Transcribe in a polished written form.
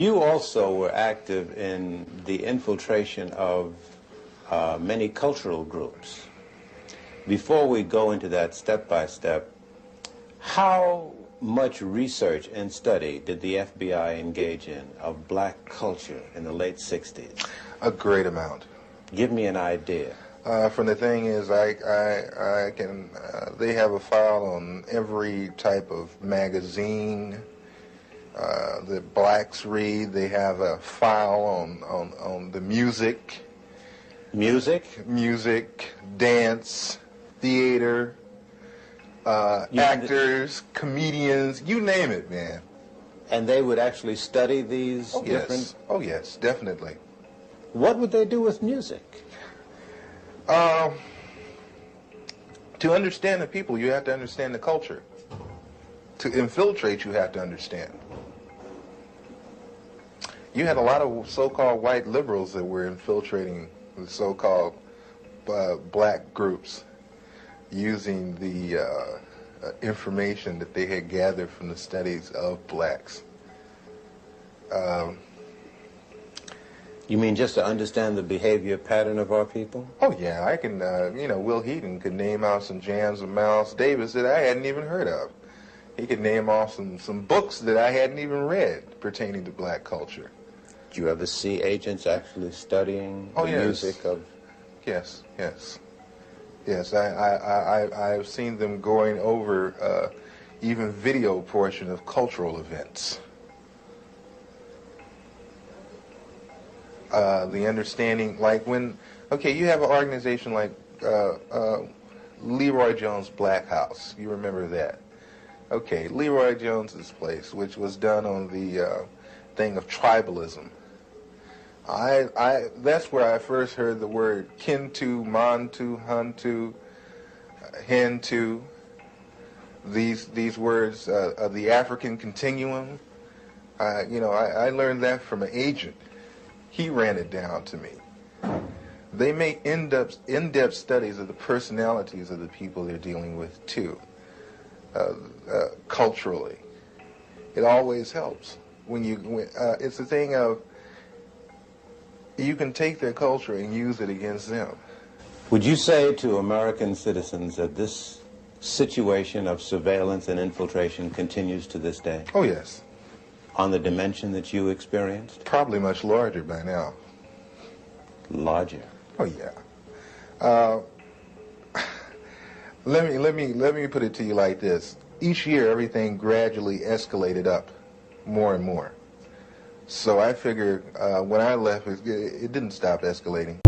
You also were active in the infiltration of many cultural groups. Before we go into that step by step, how much research and study did the FBI engage in of black culture in the late 60s? A great amount. Give me an idea. From the thing is, they have a file on every type of magazine that blacks read. They have a file on the music. Music, dance, theater, actors, comedians, you name it, man. And they would actually study these different... Yes. Oh, yes, definitely. What would they do with music? To understand the people, you have to understand the culture. To infiltrate, you have to understand. You had a lot of so-called white liberals that were infiltrating the so-called black groups using the information that they had gathered from the studies of blacks. You mean just to understand the behavior pattern of our people? Oh, yeah. I can, Will Heaton could name out some jams of Miles Davis that I hadn't even heard of. He could name off some books that I hadn't even read pertaining to black culture. Do you ever see agents actually studying the music of... Yes, yes. Yes, I've seen them going over even video portion of cultural events. The understanding, like when, you have an organization like Leroy Jones Black House. You remember that? Okay, Leroy Jones's place, which was done on the thing of tribalism. That's where I first heard the word Kintu, Mantu, Huntu, Hentu. These words of the African continuum. I learned that from an agent. He ran it down to me. They make in-depth studies of the personalities of the people they're dealing with, too, culturally. It always helps. It's a thing of, you can take their culture and use it against them. Would you say to American citizens that this situation of surveillance and infiltration continues to this day? Oh, yes. On the dimension that you experienced? Probably much larger by now. Larger? Oh, yeah. Let me put it to you like this. Each year, everything gradually escalated up more and more. So I figured when I left, it didn't stop escalating.